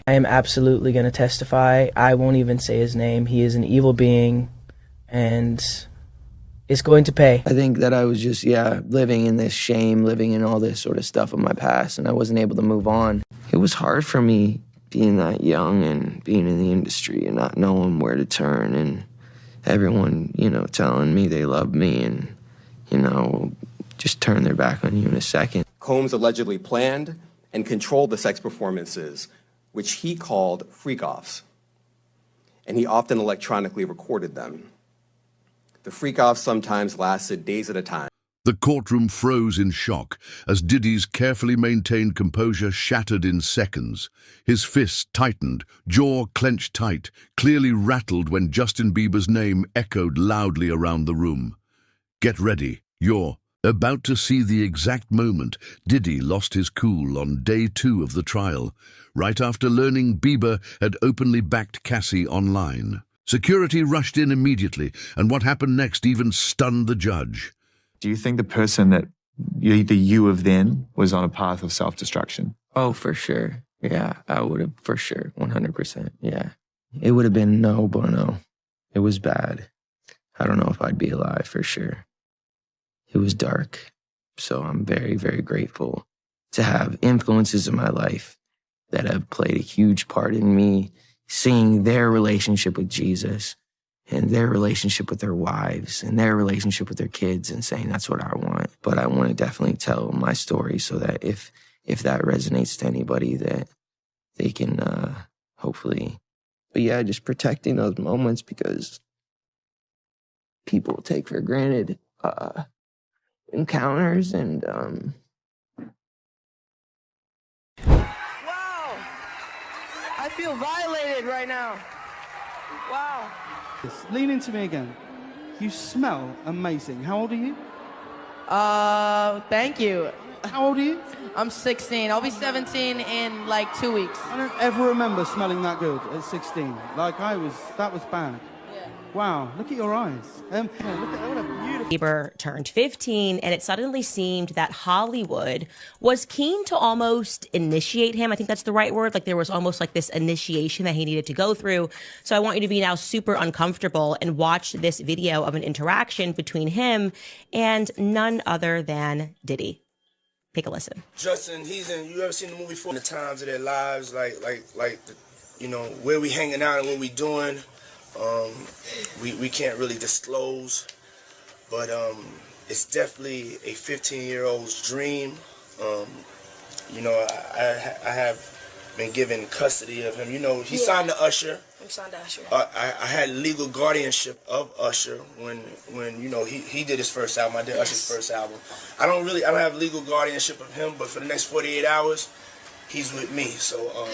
I am absolutely going to testify. I won't even say his name. He is an evil being, and is going to pay. I think that I was just, living in this shame, living in all this sort of stuff of my past, and I wasn't able to move on. It was hard for me being that young and being in the industry and not knowing where to turn, and everyone, telling me they loved me and, just turn their back on you in a second. Combs allegedly planned and controlled the sex performances, which he called freak-offs, and he often electronically recorded them. The freak-offs sometimes lasted days at a time. The courtroom froze in shock as Diddy's carefully maintained composure shattered in seconds. His fists tightened, jaw clenched tight, clearly rattled when Justin Bieber's name echoed loudly around the room. Get ready, you're about to see the exact moment Diddy lost his cool on day 2 of the trial, right after learning Bieber had openly backed Cassie online. Security rushed in immediately, and what happened next even stunned the judge. Do you think the person that the you of then was on a path of self-destruction? Oh, for sure. Yeah, I would have, for sure, 100%, yeah. It would have been no bueno. It was bad. I don't know if I'd be alive, for sure. It was dark. So I'm very, very grateful to have influences in my life that have played a huge part in me seeing their relationship with Jesus and their relationship with their wives and their relationship with their kids and saying, that's what I want. But I want to definitely tell my story so that if that resonates to anybody, that they can hopefully, but yeah, just protecting those moments, because people take for granted encounters and Wow! I feel violated right now. Wow. Lean into me again. You smell amazing. How old are you? Thank you. How old are you? I'm 16. I'll be 17 in like 2 weeks. I don't ever remember smelling that good at 16. Like that was bad. Yeah. Wow, look at your eyes. Yeah, look at what a beautiful... Bieber turned 15, and it suddenly seemed that Hollywood was keen to almost initiate him. I think that's the right word. Like there was almost like this initiation that he needed to go through. So I want you to be now super uncomfortable and watch this video of an interaction between him and none other than Diddy. Take a listen. Justin, you ever seen the movie For the Times of Their Lives? Like, where we hanging out and what we doing. We can't really disclose, but it's definitely a 15-year-old's dream. I have been given custody of him. He signed to Usher. I'm signed to Usher. I had legal guardianship of Usher when he did his first album. I did Usher's first album. I don't have legal guardianship of him, but for the next 48 hours, he's with me. So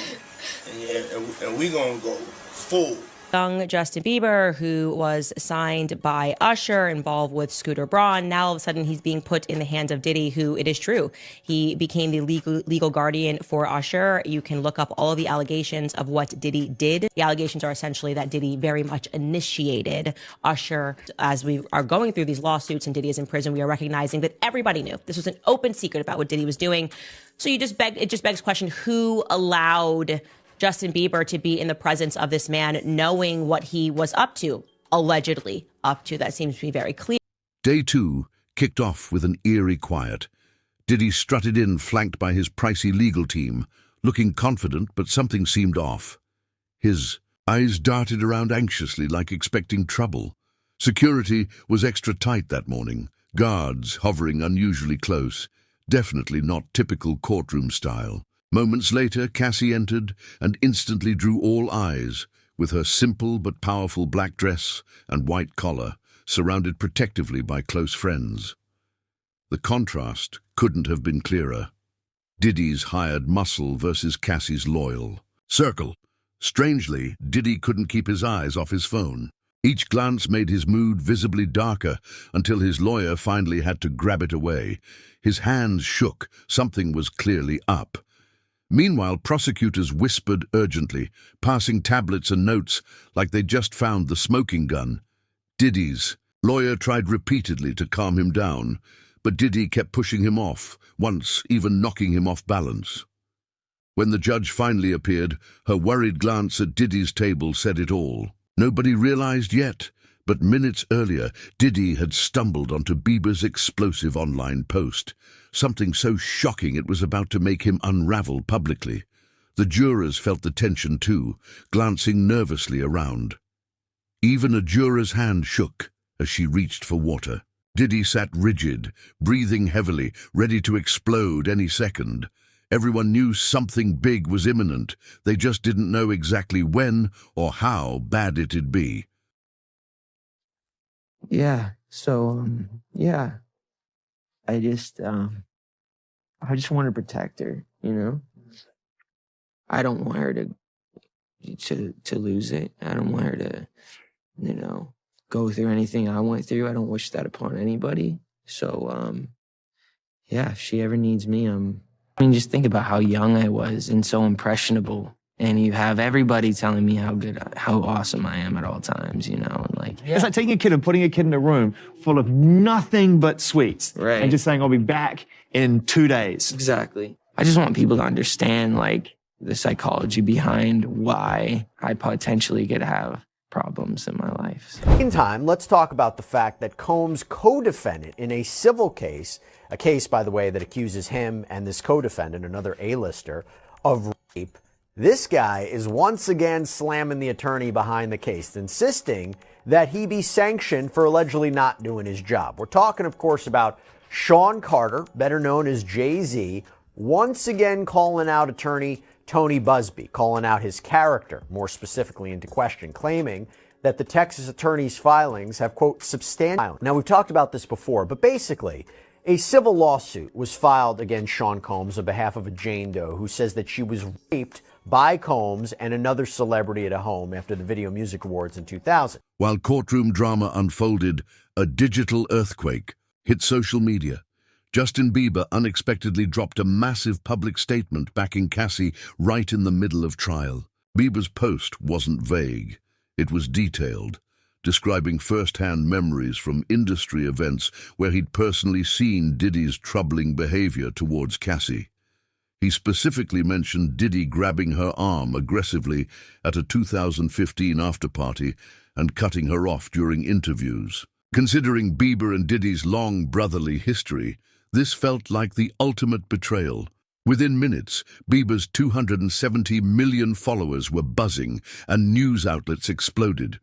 and we gonna go full. Young Justin Bieber, who was signed by Usher, involved with Scooter Braun. Now, all of a sudden, he's being put in the hands of Diddy, who, it is true, he became the legal guardian for Usher. You can look up all of the allegations of what Diddy did. The allegations are essentially that Diddy very much initiated Usher. As we are going through these lawsuits and Diddy is in prison, we are recognizing that everybody knew. This was an open secret about what Diddy was doing. So it just begs the question, who allowed Justin Bieber to be in the presence of this man, knowing what he was up to, allegedly up to? That seems to be very clear. Day 2 kicked off with an eerie quiet. Diddy strutted in, flanked by his pricey legal team, looking confident, but something seemed off. His eyes darted around anxiously, like expecting trouble. Security was extra tight that morning, guards hovering unusually close, definitely not typical courtroom style. Moments later, Cassie entered and instantly drew all eyes, with her simple but powerful black dress and white collar, surrounded protectively by close friends. The contrast couldn't have been clearer. Diddy's hired muscle versus Cassie's loyal. Circle. Strangely, Diddy couldn't keep his eyes off his phone. Each glance made his mood visibly darker until his lawyer finally had to grab it away. His hands shook. Something was clearly up. Meanwhile, prosecutors whispered urgently, passing tablets and notes like they'd just found the smoking gun. Diddy's lawyer tried repeatedly to calm him down, but Diddy kept pushing him off, once even knocking him off balance. When the judge finally appeared, her worried glance at Diddy's table said it all. Nobody realized yet, but minutes earlier, Diddy had stumbled onto Bieber's explosive online post, something so shocking it was about to make him unravel publicly. The jurors felt the tension too, glancing nervously around. Even a juror's hand shook as she reached for water. Diddy sat rigid, breathing heavily, ready to explode any second. Everyone knew something big was imminent. They just didn't know exactly when or how bad it'd be. Yeah. So, yeah. I just want to protect her, you know? I don't want her to lose it. I don't want her to, you know, go through anything I went through. I don't wish that upon anybody. So, yeah, if she ever needs me, I mean, just think about how young I was and so impressionable. And you have everybody telling me how awesome I am at all times, you know? And like, It's like taking a kid and putting a kid in a room full of nothing but sweets. Right. And just saying, I'll be back in 2 days. Exactly. I just want people to understand, like, the psychology behind why I potentially could have problems in my life. In time, let's talk about the fact that Combs' co-defendant in a civil case, a case, by the way, that accuses him and this co-defendant, another A-lister, of rape. This guy is once again slamming the attorney behind the case, insisting that he be sanctioned for allegedly not doing his job. We're talking, of course, about Sean Carter, better known as Jay-Z, once again calling out attorney Tony Busby, calling out his character, more specifically into question, claiming that the Texas attorney's filings have, quote, substantial. Now, we've talked about this before, but basically, a civil lawsuit was filed against Sean Combs on behalf of a Jane Doe who says that she was raped by Combs and another celebrity at a home after the Video Music Awards in 2000. While courtroom drama unfolded, a digital earthquake hit social media. Justin Bieber unexpectedly dropped a massive public statement backing Cassie right in the middle of trial. Bieber's post wasn't vague. It was detailed, describing first-hand memories from industry events where he'd personally seen Diddy's troubling behavior towards Cassie. He specifically mentioned Diddy grabbing her arm aggressively at a 2015 after-party and cutting her off during interviews. Considering Bieber and Diddy's long brotherly history, this felt like the ultimate betrayal. Within minutes, Bieber's 270 million followers were buzzing and news outlets exploded.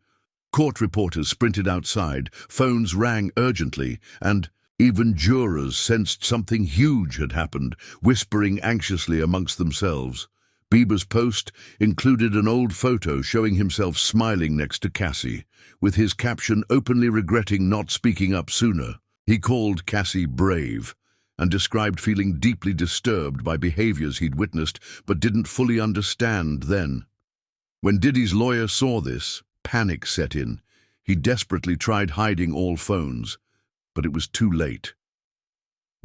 Court reporters sprinted outside, phones rang urgently, and even jurors sensed something huge had happened, whispering anxiously amongst themselves. Bieber's post included an old photo showing himself smiling next to Cassie, with his caption openly regretting not speaking up sooner. He called Cassie brave and described feeling deeply disturbed by behaviors he'd witnessed but didn't fully understand then. When Diddy's lawyer saw this, panic set in. He desperately tried hiding all phones, but it was too late.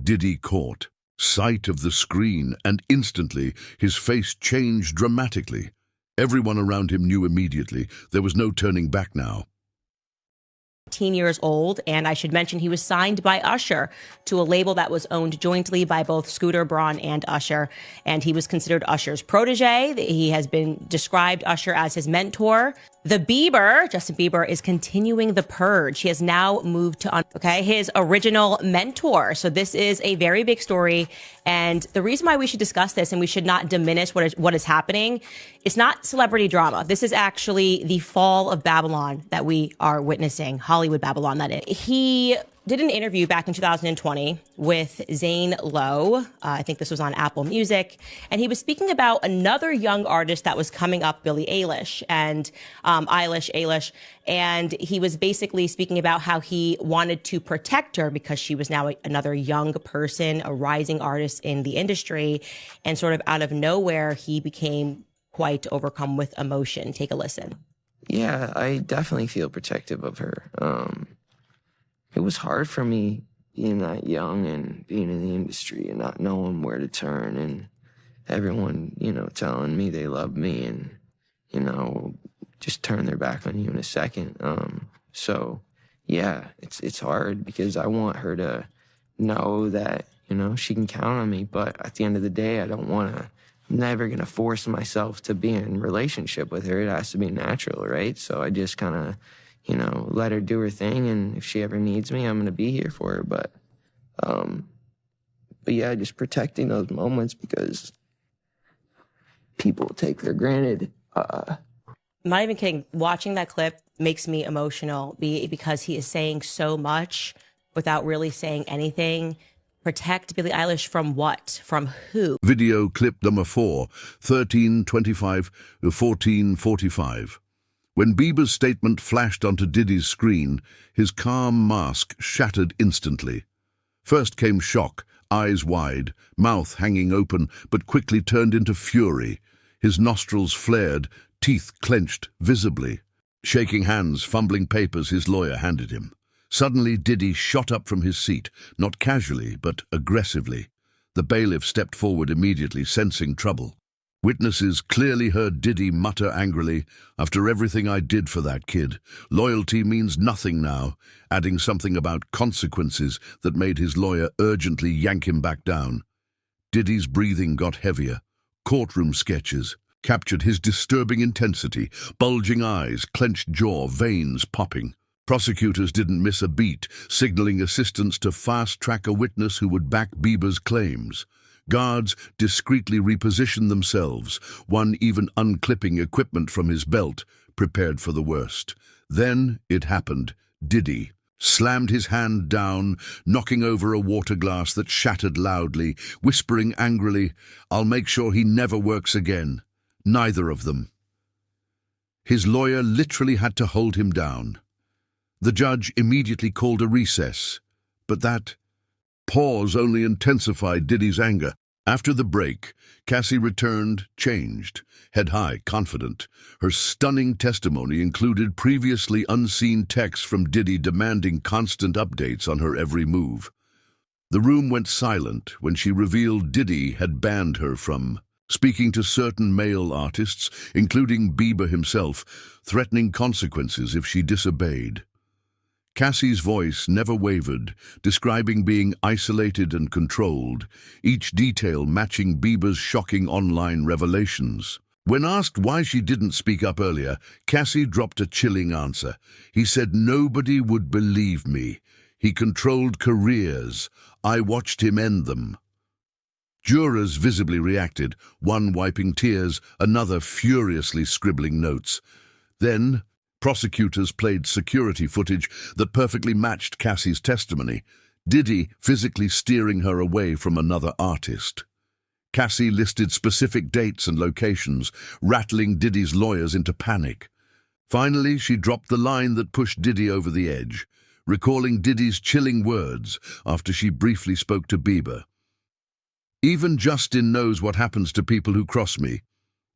Diddy caught sight of the screen, and instantly his face changed dramatically. Everyone around him knew immediately. There was no turning back now. 18 years old, and I should mention he was signed by Usher to a label that was owned jointly by both Scooter Braun and Usher, and he was considered Usher's protege. He has been described Usher as his mentor. The Bieber, Justin Bieber, is continuing the purge. He has now moved to, his original mentor. So this is a very big story. And the reason why we should discuss this and we should not diminish what is happening, it's not celebrity drama. This is actually the fall of Babylon that we are witnessing, Hollywood Babylon, that is. He did an interview back in 2020 with Zane Lowe. I think this was on Apple Music. And he was speaking about another young artist that was coming up, Billie Eilish, and Eilish. And he was basically speaking about how he wanted to protect her because she was now another young person, a rising artist in the industry. And sort of out of nowhere, he became quite overcome with emotion. Take a listen. Yeah, I definitely feel protective of her. It was hard for me being that young and being in the industry and not knowing where to turn, and everyone, telling me they love me and, just turn their back on you in a second. So yeah, it's hard because I want her to know that, she can count on me. But at the end of the day, I don't want I'm never going to force myself to be in a relationship with her. It has to be natural, right? So I just kind of, let her do her thing. And if she ever needs me, I'm going to be here for her. But yeah, just protecting those moments because people take for granted. I'm not even kidding. Watching that clip makes me emotional because he is saying so much without really saying anything. Protect Billie Eilish from what? From who? Video clip number 4, 13:25 to 14:45. When Bieber's statement flashed onto Diddy's screen, his calm mask shattered instantly. First came shock, eyes wide, mouth hanging open, but quickly turned into fury. His nostrils flared, teeth clenched visibly. Shaking hands, fumbling papers his lawyer handed him. Suddenly, Diddy shot up from his seat, not casually, but aggressively. The bailiff stepped forward immediately, sensing trouble. Witnesses clearly heard Diddy mutter angrily, "After everything I did for that kid, loyalty means nothing now," adding something about consequences that made his lawyer urgently yank him back down. Diddy's breathing got heavier. Courtroom sketches captured his disturbing intensity, bulging eyes, clenched jaw, veins popping. Prosecutors didn't miss a beat, signaling assistance to fast-track a witness who would back Bieber's claims. Guards discreetly repositioned themselves, one even unclipping equipment from his belt, prepared for the worst. Then it happened. Diddy slammed his hand down, knocking over a water glass that shattered loudly, whispering angrily, "I'll make sure he never works again." Neither of them. His lawyer literally had to hold him down. The judge immediately called a recess, but that pause only intensified Diddy's anger. After the break, Cassie returned, changed, head high, confident. Her stunning testimony included previously unseen texts from Diddy demanding constant updates on her every move. The room went silent when she revealed Diddy had banned her from speaking to certain male artists, including Bieber himself, threatening consequences if she disobeyed. Cassie's voice never wavered, describing being isolated and controlled, each detail matching Bieber's shocking online revelations. When asked why she didn't speak up earlier, Cassie dropped a chilling answer. He said nobody would believe me. He controlled careers. I watched him end them. Jurors visibly reacted, one wiping tears, another furiously scribbling notes. Then, prosecutors played security footage that perfectly matched Cassie's testimony, Diddy physically steering her away from another artist. Cassie listed specific dates and locations, rattling Diddy's lawyers into panic. Finally, she dropped the line that pushed Diddy over the edge, recalling Diddy's chilling words after she briefly spoke to Bieber. "Even Justin knows what happens to people who cross me."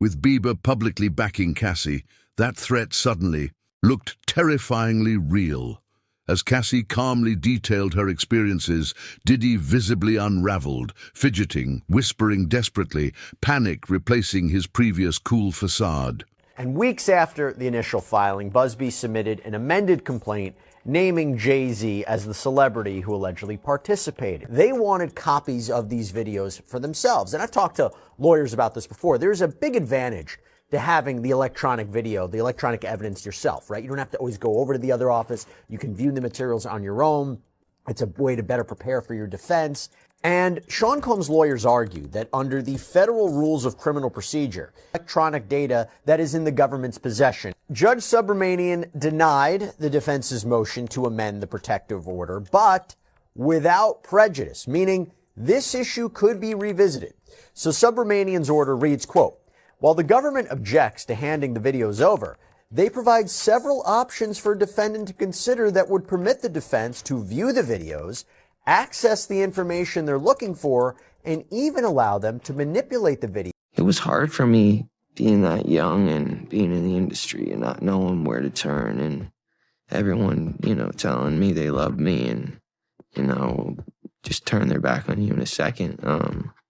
With Bieber publicly backing Cassie, that threat suddenly looked terrifyingly real. As Cassie calmly detailed her experiences, Diddy visibly unraveled, fidgeting, whispering desperately, panic replacing his previous cool facade. And weeks after the initial filing, Busby submitted an amended complaint naming Jay-Z as the celebrity who allegedly participated. They wanted copies of these videos for themselves. And I've talked to lawyers about this before. There's a big advantage to having the electronic video, the electronic evidence yourself, right? You don't have to always go over to the other office. You can view the materials on your own. It's a way to better prepare for your defense. And Sean Combs' lawyers argued that under the federal rules of criminal procedure, electronic data that is in the government's possession. Judge Subramanian denied the defense's motion to amend the protective order, but without prejudice, meaning this issue could be revisited. So Subramanian's order reads, quote, "While the government objects to handing the videos over, they provide several options for a defendant to consider that would permit the defense to view the videos, access the information they're looking for, and even allow them to manipulate the video." It was hard for me being that young and being in the industry and not knowing where to turn, and everyone, telling me they love me and, just turn their back on you in a second.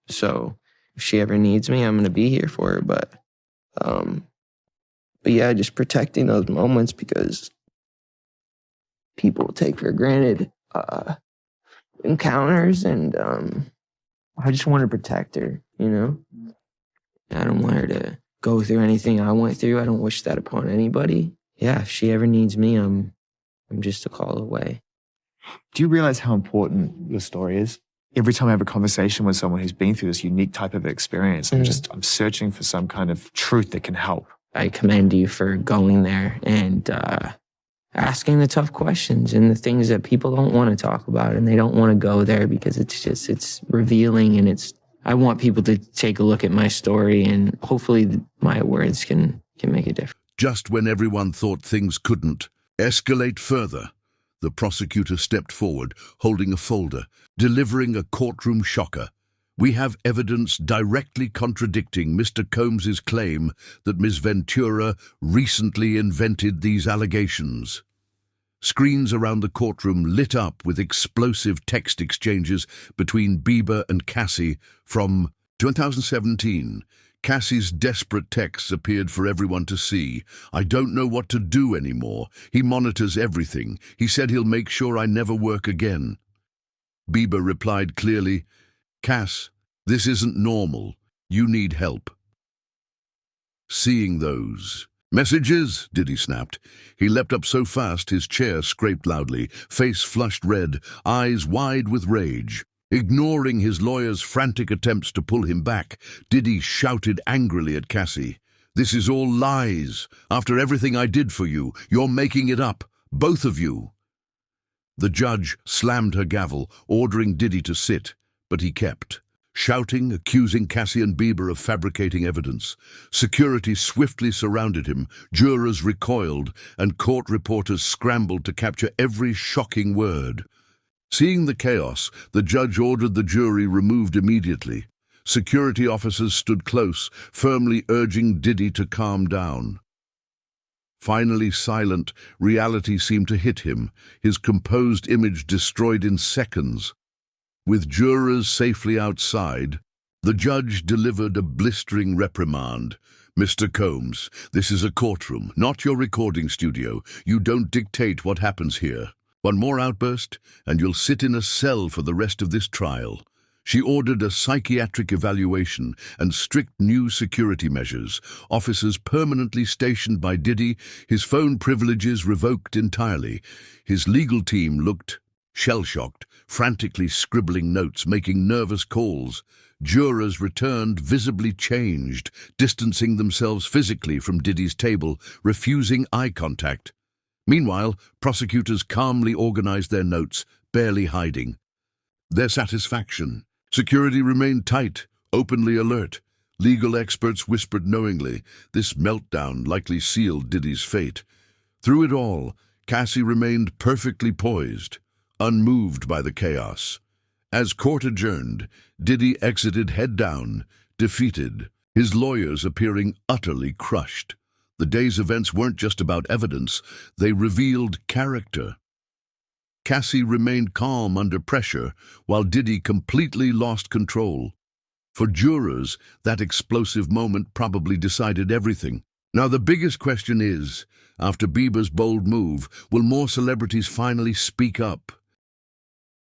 So if she ever needs me, I'm going to be here for her. But yeah, just protecting those moments because people take for granted encounters, and I just want to protect her, I don't want her to go through anything I went through. I don't wish that upon anybody. Yeah, if she ever needs me, I'm just a call away. Do you realize how important your story is? Every time I have a conversation with someone who's been through this unique type of experience, I'm searching for some kind of truth that can help. I commend you for going there and asking the tough questions and the things that people don't want to talk about, and they don't want to go there because it's revealing, and I want people to take a look at my story, and hopefully my words can make a difference. Just when everyone thought things couldn't escalate further, the prosecutor stepped forward, holding a folder, delivering a courtroom shocker. We have evidence directly contradicting Mr. Combs's claim that Ms. Ventura recently invented these allegations. Screens around the courtroom lit up with explosive text exchanges between Bieber and Cassie from 2017. Cassie's desperate texts appeared for everyone to see. I don't know what to do anymore. He monitors everything. He said he'll make sure I never work again. Bieber replied clearly, Cass, this isn't normal. You need help. Seeing those messages, Diddy snapped. He leapt up so fast his chair scraped loudly, face flushed red, eyes wide with rage. Ignoring his lawyer's frantic attempts to pull him back, Diddy shouted angrily at Cassie. This is all lies. After everything I did for you, you're making it up. Both of you. The judge slammed her gavel, ordering Diddy to sit, but he kept. Shouting, accusing Cassie and Bieber of fabricating evidence. Security swiftly surrounded him, jurors recoiled, and court reporters scrambled to capture every shocking word. Seeing the chaos, the judge ordered the jury removed immediately. Security officers stood close, firmly urging Diddy to calm down. Finally silent, reality seemed to hit him, his composed image destroyed in seconds. With jurors safely outside, the judge delivered a blistering reprimand. Mr. Combs, this is a courtroom, not your recording studio. You don't dictate what happens here. One more outburst, and you'll sit in a cell for the rest of this trial. She ordered a psychiatric evaluation and strict new security measures, officers permanently stationed by Diddy, his phone privileges revoked entirely. His legal team looked shell-shocked, frantically scribbling notes, making nervous calls. Jurors returned visibly changed, distancing themselves physically from Diddy's table, refusing eye contact. Meanwhile, prosecutors calmly organized their notes, barely hiding their satisfaction. Security remained tight, openly alert. Legal experts whispered knowingly. This meltdown likely sealed Diddy's fate. Through it all, Cassie remained perfectly poised, unmoved by the chaos. As court adjourned, Diddy exited head down, defeated, his lawyers appearing utterly crushed. The day's events weren't just about evidence, they revealed character. Cassie remained calm under pressure, while Diddy completely lost control. For jurors, that explosive moment probably decided everything. Now the biggest question is, after Bieber's bold move, will more celebrities finally speak up?